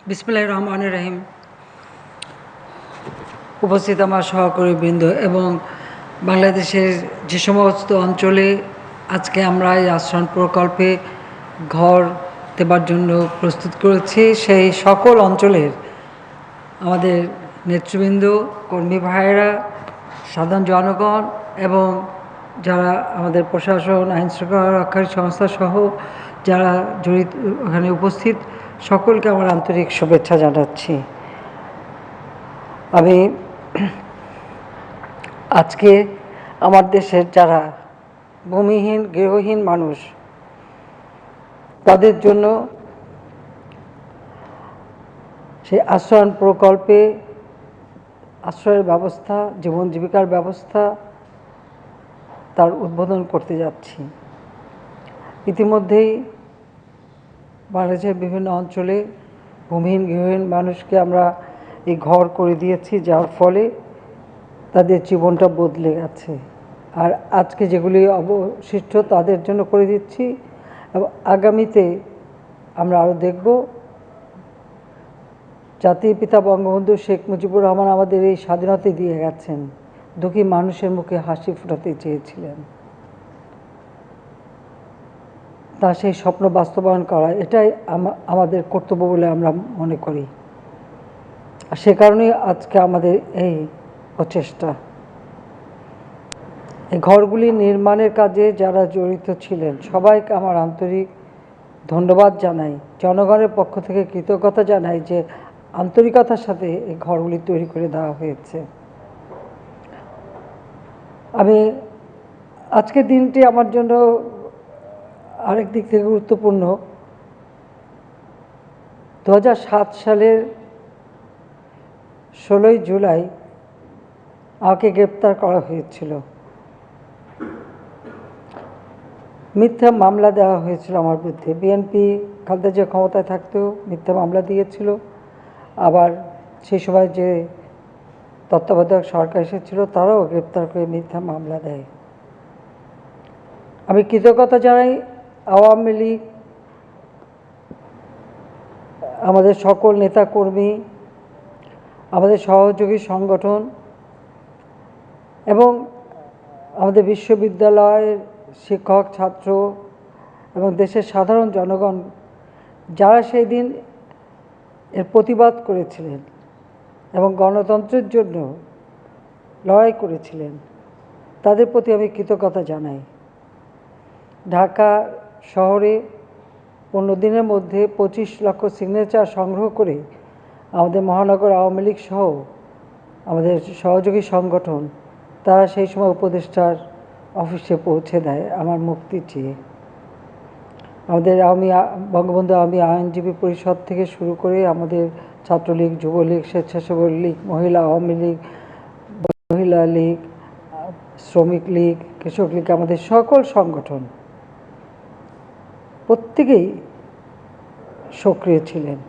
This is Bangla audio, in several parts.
বিসমিল্লাহির রহমানির রহিম। উপস্থিত আমার সহকর্মীবৃন্দ এবং বাংলাদেশের যে সমস্ত অঞ্চলে আজকে আমরা এই আশ্রয় প্রকল্পে ঘর দেবার জন্য প্রস্তুত করেছি, সেই সকল অঞ্চলের আমাদের নেতৃবৃন্দ, কর্মী ভাইয়েরা, সাধারণ জনগণ এবং যারা আমাদের প্রশাসন, আইনশৃঙ্খলা রক্ষাকারী সংস্থা সহ যারা জড়িত ওখানে উপস্থিত, সকলকে আমার আন্তরিক শুভেচ্ছা জানাচ্ছি। আমি আজকে আমার দেশের যারা ভূমিহীন, গৃহহীন মানুষ, তাদের জন্য সেই আশ্রয়ণ প্রকল্পে আশ্রয়ের ব্যবস্থা, জীবন জীবিকার ব্যবস্থা তার উদ্বোধন করতে যাচ্ছি। ইতিমধ্যেই বাংলাদেশের বিভিন্ন অঞ্চলে ভূমিহীন, গৃহহীন মানুষকে আমরা এই ঘর করে দিয়েছি, যার ফলে তাদের জীবনটা বদলে গেছে। আর আজকে যেগুলি অবশিষ্ট তাদের জন্য করে দিচ্ছি, এবং আগামীতে আমরা আরও দেখব। জাতির পিতা বঙ্গবন্ধু শেখ মুজিবুর রহমান আমাদের এই স্বাধীনতা দিয়ে গেছেন, দুঃখী মানুষের মুখে হাসি ফোটাতে চেয়েছিলেন। তা সেই স্বপ্ন বাস্তবায়ন করা, এটাই আমাদের কর্তব্য বলে আমরা মনে করি। আর সে কারণেই আজকে আমাদের এই প্রচেষ্টা। এই ঘরগুলি নির্মাণের কাজে যারা জড়িত ছিলেন সবাইকে আমার আন্তরিক ধন্যবাদ জানাই, জনগণের পক্ষ থেকে কৃতজ্ঞতা জানাই যে আন্তরিকতার সাথে এই ঘরগুলি তৈরি করে দেওয়া হয়েছে। আমি আজকের দিনটি আমার জন্য আরেক দিক থেকে গুরুত্বপূর্ণ। 2007 সালের 16ই জুলাই আমাকে গ্রেপ্তার করা হয়েছিল। মিথ্যা মামলা দেওয়া হয়েছিল আমার বিরুদ্ধে। বিএনপি খালেদা জিয়া ক্ষমতায় থাকতেও মিথ্যা মামলা দিয়েছিল, আবার সেই সময় যে তত্ত্বাবধায়ক সরকার এসেছিল তারাও গ্রেপ্তার করে মিথ্যা মামলা দেয়। আমি কৃতজ্ঞতা জানাই আওয়ামী লীগ, আমাদের সকল নেতাকর্মী, আমাদের সহযোগী সংগঠন এবং আমাদের বিশ্ববিদ্যালয়ের শিক্ষক, ছাত্র এবং দেশের সাধারণ জনগণ যারা সেই দিন এর প্রতিবাদ করেছিলেন এবং গণতন্ত্রের জন্য লড়াই করেছিলেন, তাদের প্রতি আমি কৃতজ্ঞতা জানাই। ঢাকা শহরে 15 দিনের মধ্যে 25 লক্ষ সিগনেচার সংগ্রহ করে আমাদের মহানগর আওয়ামী লীগ সহ আমাদের সহযোগী সংগঠন তারা সেই সময় উপদেষ্টার অফিসে পৌঁছে দেয় আমার মুক্তি চেয়ে। আমাদের বঙ্গবন্ধু আওয়ামী আইনজীবী পরিষদ থেকে শুরু করে আমাদের ছাত্রলীগ, যুবলীগ, স্বেচ্ছাসেবক লীগ, মহিলা আওয়ামী লীগ, মহিলা লীগ, শ্রমিক লীগ, কৃষক লীগ, আমাদের সকল সংগঠন প্রত্যেকেই সক্রিয় ছিলেন।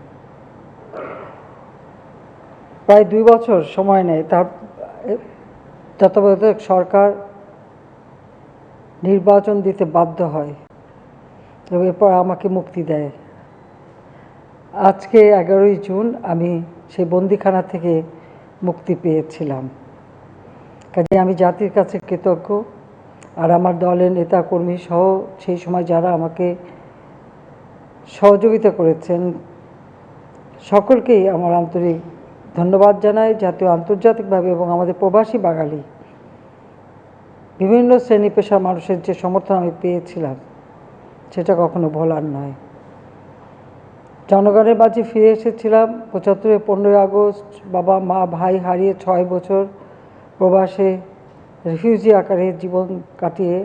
প্রায় 2 বছর সময় নেয় তার তত্ত্বাবধায়ক সরকার নির্বাচন দিতে বাধ্য হয় এবং এরপর আমাকে মুক্তি দেয়। আজকে 11ই জুন আমি সেই বন্দিখানা থেকে মুক্তি পেয়েছিলাম। কাজে আমি জাতির কাছে কৃতজ্ঞ। আর আমার দলের নেতা কর্মী সহ সেই সময় যারা আমাকে সহযোগিতা করেছেন সকলকেই আমার আন্তরিক ধন্যবাদ জানাই, জাতীয় আন্তর্জাতিকভাবে। এবং আমাদের প্রবাসী বাঙালি বিভিন্ন শ্রেণী পেশার মানুষের যে সমর্থন আমি পেয়েছিলাম সেটা কখনো ভোলার নয়। জনগণের মাঝে ফিরে এসেছিলাম 75-এ 15ই আগস্ট। বাবা, মা, ভাই হারিয়ে 6 বছর প্রবাসে রিফিউজি আকারে জীবন কাটিয়ে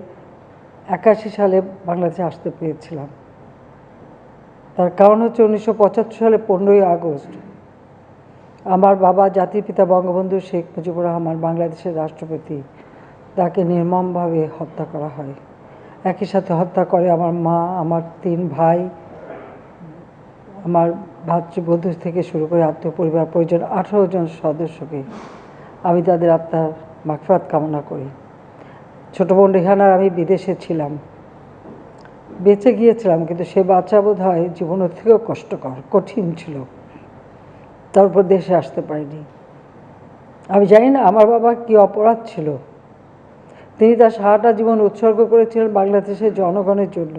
81 সালে বাংলাদেশে আসতে পেরেছিলাম। তার কারণ হচ্ছে 1975 সালে 15ই আগস্ট আমার বাবা জাতির পিতা বঙ্গবন্ধু শেখ মুজিবুর রহমান, বাংলাদেশের রাষ্ট্রপতি, তাকে নির্মমভাবে হত্যা করা হয়। একই সাথে হত্যা করে আমার মা, আমার 3 ভাই, আমার ভাতৃবধূ থেকে শুরু করে আত্মীয় পরিবার পরিজন 18 জন সদস্যকে। আমি তাদের আত্মার মাগফিরাত কামনা করি। ছোট বোন রেহানার আমি বিদেশে ছিলাম, বেঁচে গিয়েছিলাম, কিন্তু সে বাঁচা বোধ হয় জীবনের থেকেও কঠিন ছিল। তারপর দেশে আসতে পারিনি। আমি জানি না আমার বাবার কী অপরাধ ছিল। তিনি তার সারাটা জীবন উৎসর্গ করেছিলেন বাংলাদেশের জনগণের জন্য,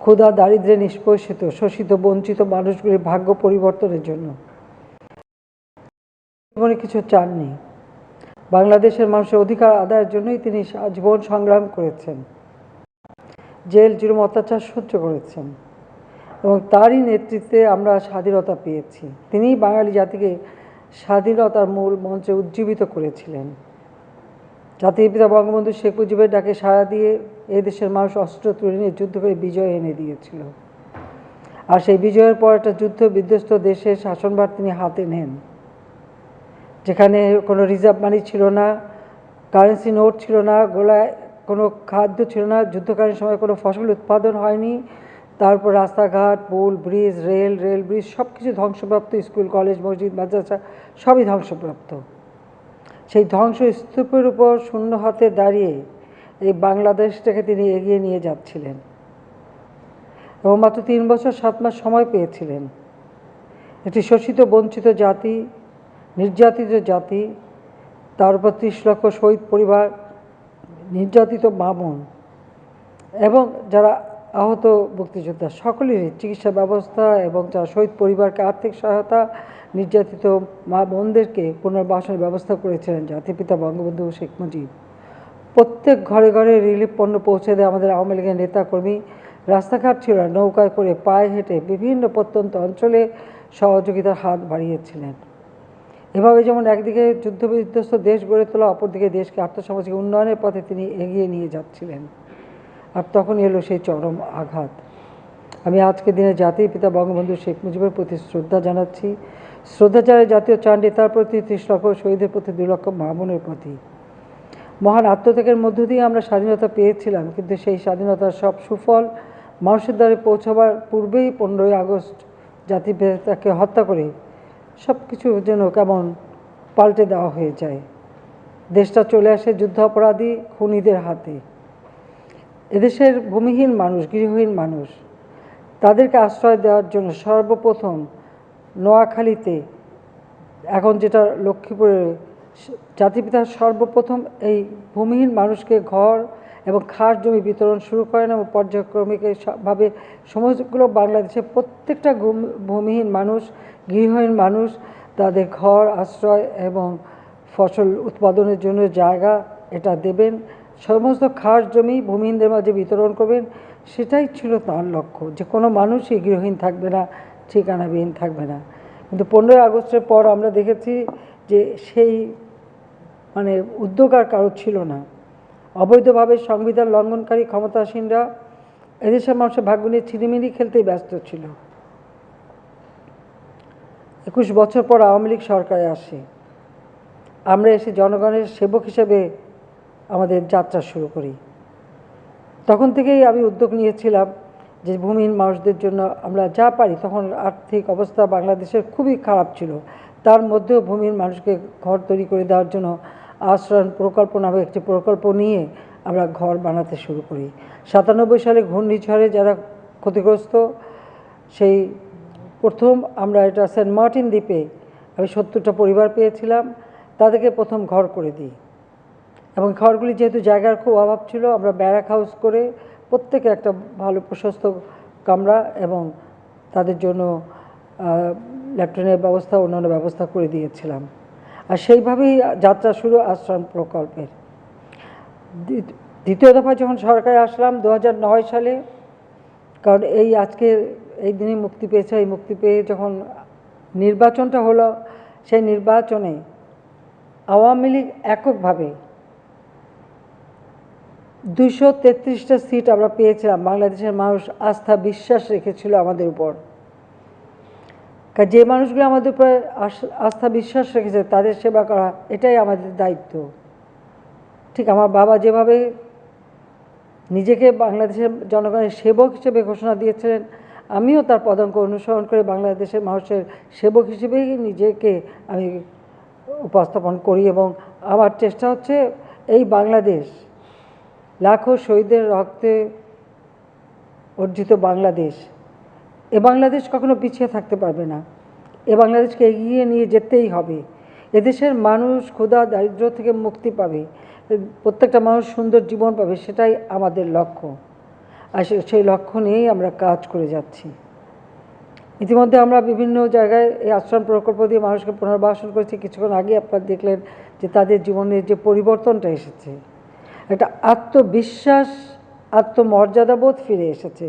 ক্ষুধা দারিদ্র্যে নিষ্পেষিত শোষিত বঞ্চিত মানুষগুলির ভাগ্য পরিবর্তনের জন্য। জীবনে কিছু চাননি, বাংলাদেশের মানুষের অধিকার আদায়ের জন্যই তিনি জীবন সংগ্রাম করেছেন, জেল জুলুম অত্যাচার সহ্য করেছেন এবং তারই নেতৃত্বে আমরা স্বাধীনতা পেয়েছি। তিনিই বাঙালি জাতিকে স্বাধীনতার মূল মঞ্চে উজ্জীবিত করেছিলেন। জাতির পিতা বঙ্গবন্ধু শেখ মুজিবের ডাকে সাড়া দিয়ে এই দেশের মানুষ অস্ত্র তুলে নিয়ে যুদ্ধ করে বিজয় এনে দিয়েছিল। আর সেই বিজয়ের পর একটা যুদ্ধ বিধ্বস্ত দেশের শাসনভার তিনি হাতে নেন, যেখানে কোনো রিজার্ভ মানি ছিল না, কারেন্সি নোট ছিল না, গোলায় কোনো খাদ্য ছিল না, যুদ্ধকালীন সময় কোনো ফসল উৎপাদন হয়নি। তারপর রাস্তাঘাট, পুল, ব্রিজ, রেল ব্রিজ সব কিছু ধ্বংসপ্রাপ্ত, স্কুল কলেজ মসজিদ মাদ্রাসা সবই ধ্বংসপ্রাপ্ত। সেই ধ্বংসস্তূপের উপর শূন্য হাতে দাঁড়িয়ে এই বাংলাদেশটাকে তিনি এগিয়ে নিয়ে যাচ্ছিলেন এবং মাত্র 3 বছর 7 মাস সময় পেয়েছিলেন। একটি শোষিত বঞ্চিত জাতি, নির্যাতিত জাতি, তার উপর 30 লক্ষ শহীদ পরিবার, নির্যাতিত মা বোন এবং যারা আহত মুক্তিযোদ্ধা সকলেরই চিকিৎসা ব্যবস্থা এবং যারা শহীদ পরিবারকে আর্থিক সহায়তা, নির্যাতিত মা বোনদেরকে পুনর্বাসনের ব্যবস্থা করেছিলেন জাতির পিতা বঙ্গবন্ধু শেখ মুজিব। প্রত্যেক ঘরে ঘরে রিলিফ পণ্য পৌঁছে দেয় আমাদের আওয়ামী লীগের নেতাকর্মী। রাস্তাঘাট ছিল না, নৌকায় করে পায়ে হেঁটে বিভিন্ন প্রত্যন্ত অঞ্চলে সহযোগিতার হাত বাড়িয়েছিলেন। এভাবে যেমন একদিকে যুদ্ধবিধ্বস্ত দেশ গড়ে তোলা, অপরদিকে দেশকে আর্থসামাজিক উন্নয়নের পথে তিনি এগিয়ে নিয়ে যাচ্ছিলেন। আর তখন এলো সেই চরম আঘাত। আমি আজকের দিনে জাতির পিতা বঙ্গবন্ধু শেখ মুজিবের প্রতি শ্রদ্ধা জানাচ্ছি। শ্রদ্ধা জানাই জাতীয় চার নেতার প্রতি, 30 লক্ষ শহীদের প্রতি, 2 লক্ষ মা বোনের প্রতি। মহান আত্মত্যাগের মধ্য দিয়ে আমরা স্বাধীনতা পেয়েছিলাম, কিন্তু সেই স্বাধীনতার সব সুফল মানুষের দ্বারে পৌঁছাবার পূর্বেই 15ই আগস্ট জাতির পিতাকে হত্যা করে সব কিছু যেন কেমন পাল্টে দেওয়া হয়ে যায়। দেশটা চলে আসে যুদ্ধাপরাধী খুনিদের হাতে। এদেশের ভূমিহীন মানুষ, গৃহহীন মানুষ, তাদেরকে আশ্রয় দেওয়ার জন্য সর্বপ্রথম নোয়াখালীতে, এখন যেটা লক্ষ্মীপুরে, জাতিপিতা সর্বপ্রথম এই ভূমিহীন মানুষকে ঘর এবং খাস জমি বিতরণ শুরু করেন এবং পর্যায়ক্রমিকভাবে সমস্তগুলো বাংলাদেশের প্রত্যেকটা ভূমিহীন মানুষ, গৃহহীন মানুষ তাদের ঘর, আশ্রয় এবং ফসল উৎপাদনের জন্য জায়গা এটা দেবেন। সমস্ত খাস জমি ভূমিহীনদের মাঝে বিতরণ করবেন। সেটাই ছিল তাঁর লক্ষ্য, যে কোনো মানুষই গৃহহীন থাকবে না, ঠিকানাবিহীন থাকবে না। কিন্তু 15ই আগস্টের পর আমরা দেখেছি যে সেই উদ্যোগ আর কারো ছিল না। অবৈধভাবে সংবিধান লঙ্ঘনকারী ক্ষমতাসীনরা এদেশের মানুষের ভাগ্য নিয়ে ছিনিমিনি খেলতেই ব্যস্ত ছিল। 21 বছর পর আওয়ামী লীগ সরকারে আসে। আমরা এসে জনগণের সেবক হিসেবে আমাদের যাত্রা শুরু করি। তখন থেকেই আমি উদ্যোগ নিয়েছিলাম যে ভূমিহীন মানুষদের জন্য আমরা যা পারি, তখন আর্থিক অবস্থা বাংলাদেশের খুবই খারাপ ছিল, তার মধ্যেও ভূমিহীন মানুষকে ঘর তৈরি করে দেওয়ার জন্য আশ্রয়ণ প্রকল্প নামে একটি প্রকল্প নিয়ে আমরা ঘর বানাতে শুরু করি। 97 সালে ঘূর্ণিঝড়ে যারা ক্ষতিগ্রস্ত, সেই প্রথম আমরা এটা সেন্ট মার্টিন দ্বীপে আমি 70টা পরিবার পেয়েছিলাম, তাদেরকে প্রথম ঘর করে দিই। এবং ঘরগুলি যেহেতু জায়গার খুব অভাব ছিল, আমরা ব্যারাক হাউস করে প্রত্যেকে একটা ভালো প্রশস্ত কামরা এবং তাদের জন্য ল্যাট্রিনের ব্যবস্থা, অন্যান্য ব্যবস্থা করে দিয়েছিলাম। আর সেইভাবেই যাত্রা শুরু আশ্রম প্রকল্পের। দ্বিতীয় দফা যখন সরকারে আসলাম 2009 সালে, কারণ আজকে এই দিনই মুক্তি পেয়েছে, এই মুক্তি পেয়ে যখন নির্বাচনটা হলো, সেই নির্বাচনে আওয়ামী লীগ এককভাবে 233টা সিট আমরা পেয়েছিলাম। বাংলাদেশের মানুষ আস্থা বিশ্বাস রেখেছিল আমাদের উপর। যে মানুষগুলো আমাদের উপরে আস্থা বিশ্বাস রেখেছে তাদের সেবা করা এটাই আমাদের দায়িত্ব। ঠিক আমার বাবা যেভাবে নিজেকে বাংলাদেশের জনগণের সেবক হিসেবে ঘোষণা দিয়েছিলেন, আমিও তার পদাঙ্ক অনুসরণ করে বাংলাদেশের মানুষের সেবক হিসেবেই নিজেকে আমি উপস্থাপন করি। এবং আমার চেষ্টা হচ্ছে এই বাংলাদেশ, লাখো শহীদের রক্তে অর্জিত বাংলাদেশ, এ বাংলাদেশ কখনো পিছিয়ে থাকতে পারবে না। এ বাংলাদেশকে এগিয়ে নিয়ে যেতেই হবে। এদেশের মানুষ ক্ষুধা দারিদ্র থেকে মুক্তি পাবে, প্রত্যেকটা মানুষ সুন্দর জীবন পাবে, সেটাই আমাদের লক্ষ্য। আর সেই লক্ষ্য নিয়েই আমরা কাজ করে যাচ্ছি। ইতিমধ্যে আমরা বিভিন্ন জায়গায় এই আশ্রম প্রকল্প দিয়ে মানুষকে পুনর্বাসন করেছি। কিছুক্ষণ আগে আপনারা দেখলেন যে তাদের জীবনের যে পরিবর্তনটা এসেছে, একটা আত্মবিশ্বাস, আত্মমর্যাদাবোধ ফিরে এসেছে।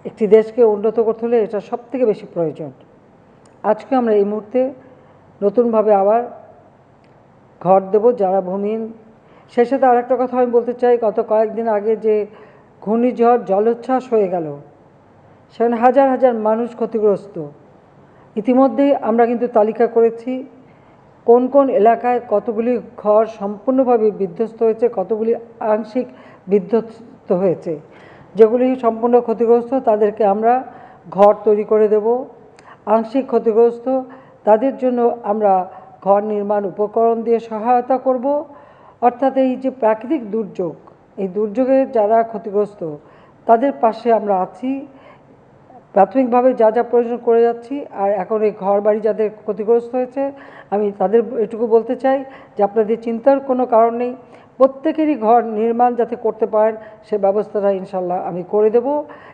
একটি দেশকে উন্নত করতে হলে এটা সবথেকে বেশি প্রয়োজন। আজকে আমরা এই মুহূর্তে নতুনভাবে আবার ঘর দেব যারা ভূমিহীন। সেই সাথে আরেকটা কথা আমি বলতে চাই, গত কয়েকদিন আগে যে ঘূর্ণিঝড় জলোচ্ছ্বাস হয়ে গেল, সেখানে হাজার হাজার মানুষ ক্ষতিগ্রস্ত। ইতিমধ্যেই আমরা কিন্তু তালিকা করেছি কোন কোন এলাকায় কতগুলি ঘর সম্পূর্ণভাবে বিধ্বস্ত হয়েছে, কতগুলি আংশিক বিধ্বস্ত হয়েছে। যেগুলি সম্পূর্ণ ক্ষতিগ্রস্ত তাদেরকে আমরা ঘর তৈরি করে দেব। আংশিক ক্ষতিগ্রস্ত তাদের জন্য আমরা ঘর নির্মাণ উপকরণ দিয়ে সহায়তা করব। অর্থাৎ এই যে প্রাকৃতিক দুর্যোগ, এই দুর্যোগে যারা ক্ষতিগ্রস্ত তাদের পাশে আমরা আছি। প্রাথমিকভাবে যা যা প্রয়োজন করে যাচ্ছি। আর এখন এই ঘর বাড়ি যাদের ক্ষতিগ্রস্ত হয়েছে, আমি তাদের এটুকু বলতে চাই যে আপনাদের চিন্তার কোনো কারণ নেই, প্রত্যেকেরই ঘর নির্মাণ যাতে করতে পারেন সে ব্যবস্থাটা ইনশাল্লাহ আমি করে দেব।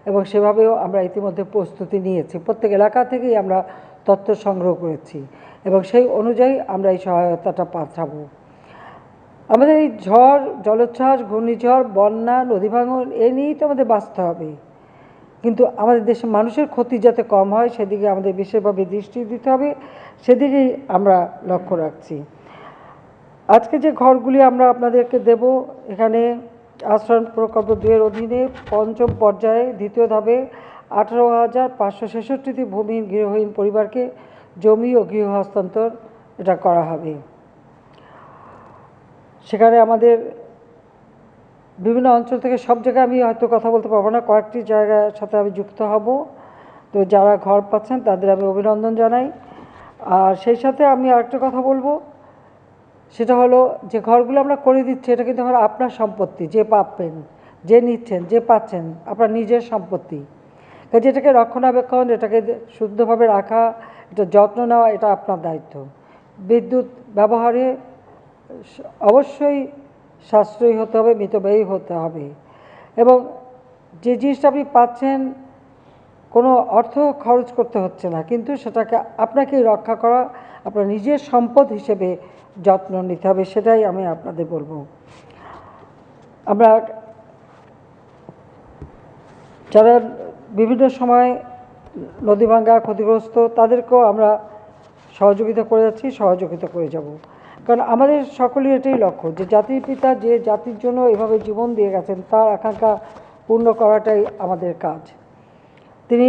এবং সেভাবেও আমরা ইতিমধ্যে প্রস্তুতি নিয়েছি, প্রত্যেক এলাকা থেকেই আমরা তথ্য সংগ্রহ করেছি এবং সেই অনুযায়ী আমরা এই সহায়তাটা পাঠাবো। আমাদের এই ঝড় জলোচ্ছ্বাস, ঘূর্ণিঝড়, বন্যা, নদী ভাঙন এ নিয়েই তো আমাদের বাঁচতে হবে, কিন্তু আমাদের দেশের মানুষের ক্ষতি যাতে কম হয় সেদিকে আমাদের বিশেষভাবে দৃষ্টি দিতে হবে, সেদিকেই আমরা লক্ষ্য রাখছি। আজকে যে ঘরগুলি আমরা আপনাদেরকে দেব, এখানে আশ্রম প্রকল্প 2-এর অধীনে পঞ্চম পর্যায়ে দ্বিতীয় ধাপে 18,566টি ভূমিহীন গৃহহীন পরিবারকে জমি ও গৃহ হস্তান্তর এটা করা হবে। সেখানে আমাদের বিভিন্ন অঞ্চল থেকে, সব জায়গায় আমি হয়তো কথা বলতে পারবো না, কয়েকটি জায়গার সাথে আমি যুক্ত হব। তো যারা ঘর পাচ্ছেন তাদের আমি অভিনন্দন জানাই। আর সেই সাথে আমি আরেকটা কথা বলবো, সেটা হলো যে ঘরগুলো আমরা করে দিচ্ছি এটা কিন্তু আমার আপনার সম্পত্তি, যে পাবেন, যে নিচ্ছেন, যে পাচ্ছেন আপনার নিজের সম্পত্তি। কাজে এটাকে রক্ষণাবেক্ষণ, এটাকে শুদ্ধভাবে রাখা, এটা যত্ন নেওয়া, এটা আপনার দায়িত্ব। বিদ্যুৎ ব্যবহারে অবশ্যই সাশ্রয়ী হতে হবে, মিতব্যয়ী হতে হবে এবং যে জিনিসটা আপনি পাচ্ছেন কোনো অর্থ খরচ করতে হচ্ছে না, কিন্তু সেটাকে আপনাকেই রক্ষা করা, আপনার নিজের সম্পদ হিসেবে যত্ন নিতে হবে, সেটাই আমি আপনাদের বলবো। আমরা যারা বিভিন্ন সময় নদী ভাঙ্গা ক্ষতিগ্রস্ত তাদেরকেও আমরা সহযোগিতা করে যাচ্ছি, সহযোগিতা করে যাব। কারণ আমাদের সকলের এটাই লক্ষ্য যে জাতির পিতা যে জাতির জন্য এভাবে জীবন দিয়ে গেছেন তার আকাঙ্ক্ষা পূর্ণ করাটাই আমাদের কাজ। তিনি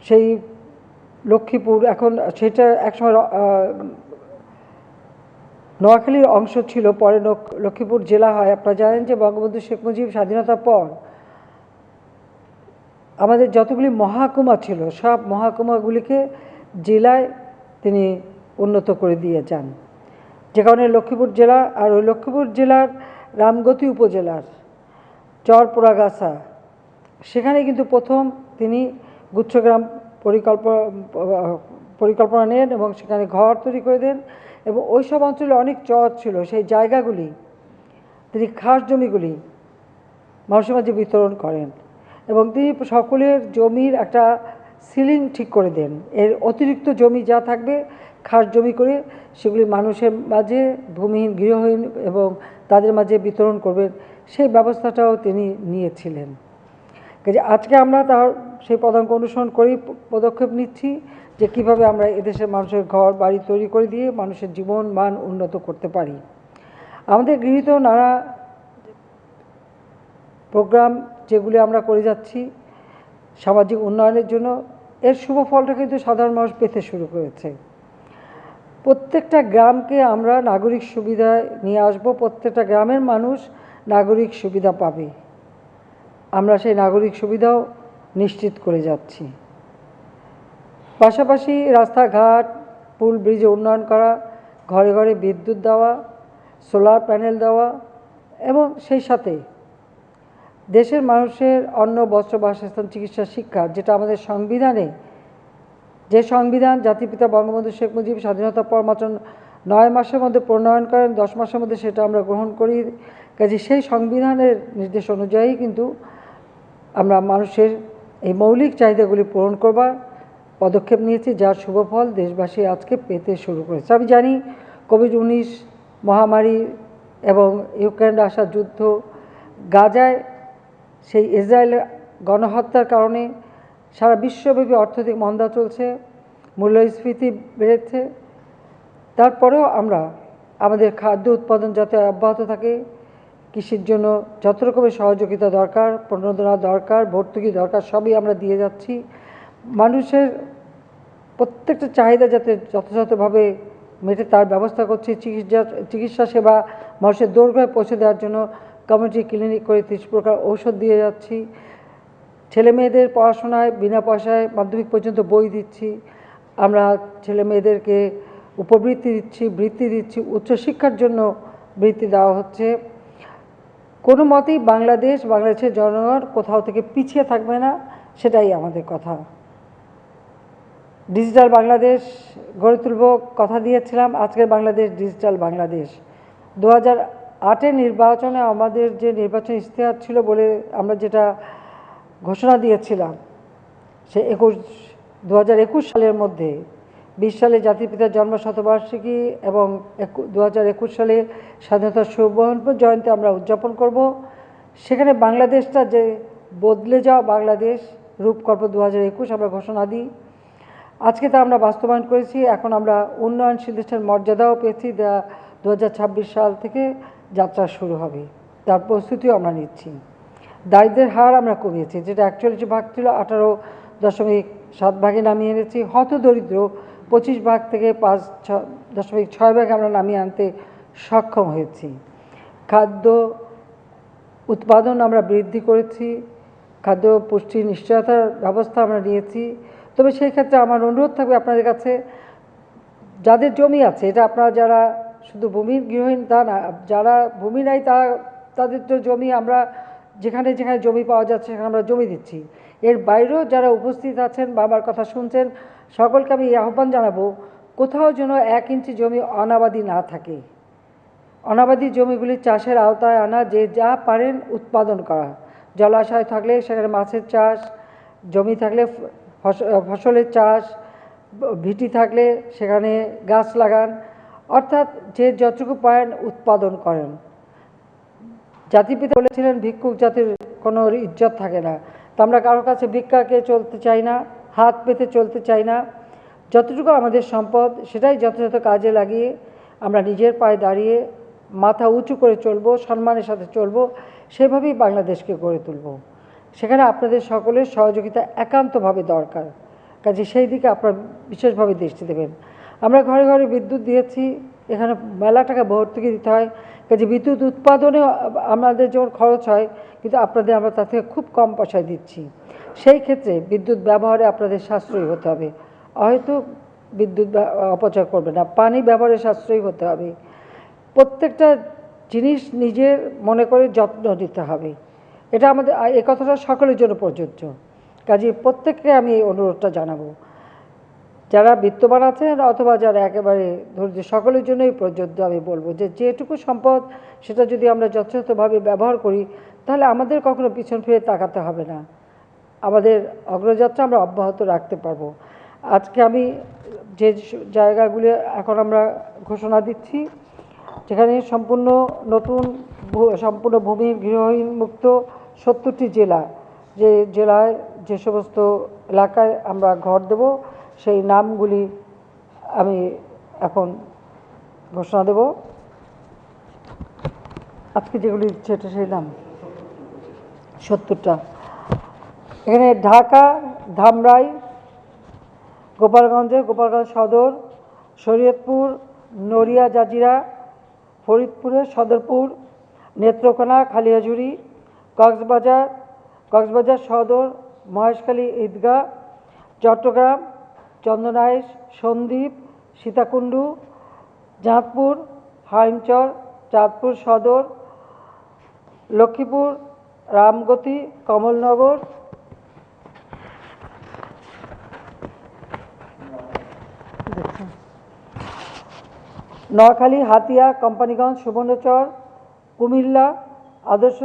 সেই লক্ষ্মীপুর, এখন সেটা একসময় নোয়াখালীর অংশ ছিল, পরে লক্ষ্মীপুর জেলা হয়। আপনারা জানেন যে বঙ্গবন্ধু শেখ মুজিব স্বাধীনতার পর আমাদের যতগুলি মহকুমা ছিল সব মহকুমাগুলিকে জেলায় তিনি উন্নত করে দিয়ে যান, যে কারণে লক্ষ্মীপুর জেলা। আর ওই লক্ষ্মীপুর জেলার রামগতি উপজেলার চরপোড়াগাছা, সেখানে কিন্তু প্রথম তিনি গুচ্ছগ্রাম পরিকল্পনা নেন এবং সেখানে ঘর তৈরি করে দেন। এবং ওই সব অঞ্চলে অনেক চর ছিল, সেই জায়গাগুলি তিনি খাস জমিগুলি মানুষের মাঝে বিতরণ করেন এবং তিনি সকলের জমির একটা সিলিং ঠিক করে দেন। এর অতিরিক্ত জমি যা থাকবে খাস জমি করে সেগুলি মানুষের মাঝে, ভূমিহীন গৃহহীন এবং তাদের মাঝে বিতরণ করবেন, সেই ব্যবস্থাটাও তিনি নিয়েছিলেন। কাজে আজকে আমরা তার সেই পদাঙ্ক অনুসরণ করেই পদক্ষেপ নিচ্ছি যে কীভাবে আমরা এদেশের মানুষের ঘর বাড়ি তৈরি করে দিয়ে মানুষের জীবন মান উন্নত করতে পারি। আমাদের গৃহীত নানা প্রোগ্রাম যেগুলি আমরা করে যাচ্ছি সামাজিক উন্নয়নের জন্য, এর শুভ ফলটা কিন্তু সাধারণ মানুষ পেতে শুরু করেছে। প্রত্যেকটা গ্রামকে আমরা নাগরিক সুবিধায় নিয়ে আসব, প্রত্যেকটা গ্রামের মানুষ নাগরিক সুবিধা পাবে, আমরা সেই নাগরিক সুবিধাও নিশ্চিত করে যাচ্ছি। পাশাপাশি রাস্তাঘাট, পুল ব্রিজে উন্নয়ন করা, ঘরে ঘরে বিদ্যুৎ দেওয়া, সোলার প্যানেল দেওয়া এবং সেই সাথে দেশের মানুষের অন্ন, বস্ত্র, বাসস্থান, চিকিৎসা, শিক্ষা, যেটা আমাদের সংবিধানে যে সংবিধান জাতিপিতা বঙ্গবন্ধু শেখ মুজিব স্বাধীনতার পর মাত্র 9 মাসের মধ্যে প্রণয়ন করেন, 10 মাসের মধ্যে সেটা আমরা গ্রহণ করি। কাজে সেই সংবিধানের নির্দেশ অনুযায়ী কিন্তু আমরা মানুষের এই মৌলিক চাহিদাগুলি পূরণ করবার পদক্ষেপ নিয়েছি, যার শুভফল দেশবাসী আজকে পেতে শুরু করেছে। আমি জানি কোভিড-19 মহামারী এবং ইউক্রেনে আসা যুদ্ধ, গাজায় সেই ইসরায়েলের গণহত্যার কারণে সারা বিশ্বব্যাপী অর্থনৈতিক মন্দা চলছে, মূল্যস্ফীতি বেড়েছে। তারপরেও আমরা আমাদের খাদ্য উৎপাদন যাতে অব্যাহত থাকে, কৃষির জন্য যত রকমের সহযোগিতা দরকার, প্রণোদনা দরকার, ভর্তুকি দরকার, সবই আমরা দিয়ে যাচ্ছি। মানুষের প্রত্যেকটা চাহিদা যাতে যথাযথভাবে মেটে তার ব্যবস্থা করছি। চিকিৎসা সেবা মানুষের দোরগোড়ায় পৌঁছে দেওয়ার জন্য কমিউনিটি ক্লিনিক করে 30 প্রকার ঔষধ দিয়ে যাচ্ছি। ছেলে মেয়েদের পড়াশোনায় বিনা পয়সায় মাধ্যমিক পর্যন্ত বই দিচ্ছি। আমরা ছেলে মেয়েদেরকে উপবৃত্তি দিচ্ছি, বৃত্তি দিচ্ছি, উচ্চশিক্ষার জন্য বৃত্তি দেওয়া হচ্ছে। কোনো মতেই বাংলাদেশের জনগণ কোথাও থেকে পিছিয়ে থাকবে না, সেটাই আমাদের কথা। ডিজিটাল বাংলাদেশ গড়ে তুলব কথা দিয়েছিলাম, আজকের বাংলাদেশ ডিজিটাল বাংলাদেশ। 2008-এর নির্বাচনে আমাদের যে নির্বাচন ইশতেহার ছিল বলে আমরা যেটা ঘোষণা দিয়েছিলাম, সে 2021 সালের মধ্যে 20 সালে জাতির পিতার জন্ম শতবার্ষিকী এবং 2021 সালে স্বাধীনতার সুবর্ণ জয়ন্তী আমরা উদযাপন করব। সেখানে বাংলাদেশটা যে বদলে যাওয়া বাংলাদেশ রূপকল্প 2021 আমরা ঘোষণা দিই। আজকে তা আমরা বাস্তবায়ন করেছি। এখন আমরা উন্নয়নশীল দেশের মর্যাদাও পেয়েছি। 2026 সাল থেকে যাত্রা শুরু হবে, তার প্রস্তুতিও আমরা নিচ্ছি। দারিদ্রের হার আমরা কমিয়েছি, যেটা 41 ভাগ ছিল 18.7 ভাগে নামিয়ে এনেছি। হতদরিদ্র 25 ভাগ থেকে 5.6 ভাগে আমরা নামিয়ে আনতে সক্ষম হয়েছি। খাদ্য উৎপাদন আমরা বৃদ্ধি করেছি, খাদ্য পুষ্টি নিশ্চয়তার ব্যবস্থা আমরা নিয়েছি। তবে সেই ক্ষেত্রে আমার অনুরোধ থাকবে আপনাদের কাছে, যাদের জমি আছে, এটা আপনারা যারা শুধু ভূমির গৃহহীন তা না, যারা ভূমি নাই তাদের তো জমি আমরা যেখানে যেখানে জমি পাওয়া যাচ্ছে সেখানে আমরা জমি দিচ্ছি। এর বাইরেও যারা উপস্থিত আছেন বা আমার কথা শুনছেন, সকলকে আমি এই আহ্বান জানাবো, কোথাও যেন 1 ইঞ্চি জমি অনাবাদি না থাকে। অনাবাদি জমিগুলি চাষের আওতায় আনা, যে যা পারেন উৎপাদন করা। জলাশয় থাকলে সেখানে মাছের চাষ, জমি থাকলে ফসলের চাষ, ভিটি থাকলে সেখানে গাছ লাগান, অর্থাৎ যে যতটুকু পারেন উৎপাদন করেন। জাতিপিতা বলেছিলেন ভিক্ষুক জাতির কোনো ইজ্জত থাকে না। তা আমরা কারোর কাছে ভিক্ষাকে চলতে চাই না, হাত পেতে চলতে চাই না। যতটুকু আমাদের সম্পদ সেটাই যথাযথ কাজে লাগিয়ে আমরা নিজের পায়ে দাঁড়িয়ে মাথা উঁচু করে চলবো, সম্মানের সাথে চলবো, সেভাবেই বাংলাদেশকে গড়ে তুলব। সেখানে আপনাদের সকলের সহযোগিতা একান্তভাবে দরকার। কাজে সেই দিকে আপনারা বিশেষভাবে দৃষ্টি দেবেন। আমরা ঘরে ঘরে বিদ্যুৎ দিয়েছি, এখানে মেলা টাকা ভর্তুকি দিতে হয়। কাজে বিদ্যুৎ উৎপাদনে আমাদের যেমন খরচ হয়, কিন্তু আপনাদের আমরা তার থেকে খুব কম পয়সায় দিচ্ছি। সেই ক্ষেত্রে বিদ্যুৎ ব্যবহারে আপনাদের সাশ্রয়ী হতে হবে, হয়তো বিদ্যুৎ অপচয় করবে না। পানি ব্যবহারে সাশ্রয়ী হতে হবে। প্রত্যেকটা জিনিস নিজের মনে করে যত্ন নিতে হবে। এটা আমাদের, এই কথাটা সকলের জন্য প্রযোজ্য। কাজে প্রত্যেককে আমি এই অনুরোধটা জানাবো, যারা বিত্তবান আছেন অথবা যারা একেবারে ধৈর্য, সকলের জন্যই প্রযোজ্য। আমি বলবো যে যেটুকু সম্পদ সেটা যদি আমরা যথাযথভাবে ব্যবহার করি, তাহলে আমাদের কখনো পিছন ফিরে তাকাতে হবে না, আমাদের অগ্রযাত্রা আমরা অব্যাহত রাখতে পারবো। আজকে আমি যে জায়গাগুলি এখন আমরা ঘোষণা দিচ্ছি, যেখানে সম্পূর্ণ নতুন সম্পূর্ণ ভূমির গৃহহীন মুক্ত 70টি জেলা, যে জেলায় যে সমস্ত এলাকায় আমরা ঘর দেব, সেই নামগুলি আমি এখন ঘোষণা দেব। আজকে যেগুলি দিচ্ছে এটা সেই নাম 70টা। এখানে ঢাকা, ধামরাই, গোপালগঞ্জ সদর, শরীয়তপুর, নড়িয়া জাজিরা, ফরিদপুরের সদরপুর, নেত্রকোনা, খালিয়াঝুরি, কক্সবাজার সদর, মহেশখালী ঈদগাহ, চট্টগ্রাম, চন্দনাইশ, সন্দ্বীপ, সীতাকুণ্ডু, চাঁদপুর, হাইমচর, চাঁদপুর সদর, লক্ষ্মীপুর, রামগতি, কমলনগর, নোয়াখালী, হাতিয়া, কোম্পানিগঞ্জ, সুবর্ণচর, কুমিল্লা, আদর্শ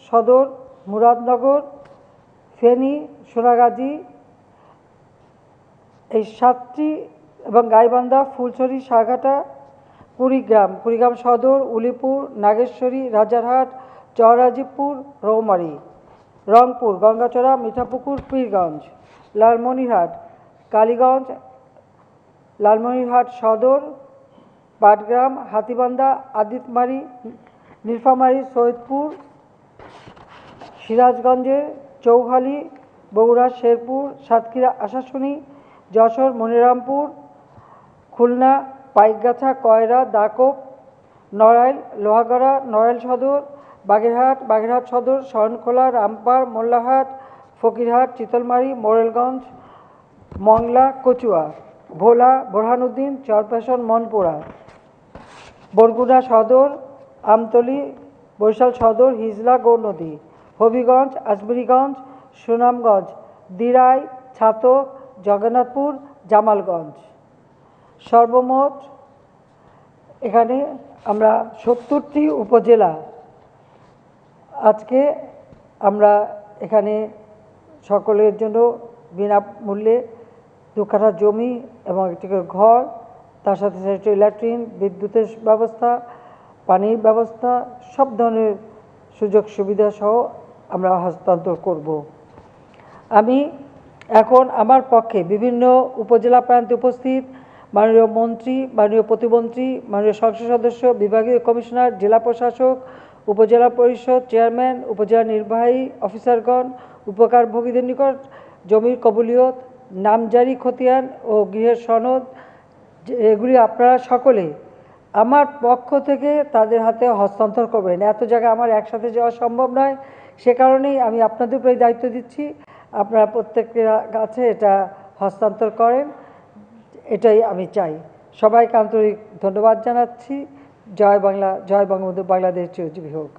সদর, মুরাদনগর, ফেনী, সোনাগাজী, এই 7টি এবং গাইবান্ধা, ফুলছড়ি, সাঘাটা, কুড়িগ্রাম সদর, উলিপুর, নাগেশ্বরী, রাজারহাট, চররাজীবপুর, রৌমারী, রংপুর, গঙ্গাচড়া, মিঠাপুকুর, পীরগঞ্জ, লালমনিরহাট সদর, পাটগ্রাম, হাতীবান্ধা, আদিতমারি, নীলফামারী, সৈয়দপুর, সিরাজগঞ্জের চৌহালি, বগুড়া, শেরপুর, সাতক্ষীরা, আশাশুনি, যশোর, মনিরামপুর, খুলনা, পাইকগাছা, কয়রা, দাকব, নড়াইল, লোহাগড়া, নড়াইল সদর, বাগেরহাট সদর, শরণখোলা, রামপার, মোল্লাহাট, ফকিরহাট, চিতলমারি, মোরেলগঞ্জ, মংলা, কচুয়া, ভোলা, বোরহানউদ্দিন, চরফ্যাশন, মনপুরা, বরগুনা সদর, আমতলী, বরিশাল সদর, হিজলা, গৌরনদী, হবিগঞ্জ, আজমিরীগঞ্জ, সুনামগঞ্জ, দিরাই, ছাতক, জগন্নাথপুর, জামালগঞ্জ। সর্বমোট এখানে আমরা 70টি উপজেলা আজকে আমরা এখানে সকলের জন্য বিনামূল্যে 2 কাঠা জমি এবং একটি করে ঘর, তার সাথে স্যানিটারি ল্যাট্রিন, বিদ্যুতের ব্যবস্থা, পানির ব্যবস্থা, সব ধরনের সুযোগ সুবিধা সহ আমরা হস্তান্তর করব। আমি এখন আমার পক্ষে বিভিন্ন উপজেলা প্রান্তে উপস্থিত মাননীয় মন্ত্রী, মাননীয় প্রতিমন্ত্রী, মাননীয় সংসদ সদস্য, বিভাগীয় কমিশনার, জেলা প্রশাসক, উপজেলা পরিষদ চেয়ারম্যান, উপজেলা নির্বাহী অফিসারগণ, উপকারভোগীদের নিকট জমির কবুলিয়ত, নামজারি খতিয়ান ও গৃহের সনদ, এগুলি আপনারা সকলে আমার পক্ষ থেকে তাদের হাতে হস্তান্তর করবেন। এত জায়গা আমার একসাথে যাওয়া সম্ভব নয়, সে কারণেই আমি আপনাদের উপরে দায়িত্ব দিচ্ছি, আপনারা প্রত্যেকের কাছে এটা হস্তান্তর করেন, এটাই আমি চাই। সবাইকে আন্তরিক ধন্যবাদ জানাচ্ছি। জয় বাংলা, জয় বঙ্গবন্ধু, বাংলাদেশ চিরজীবী হোক।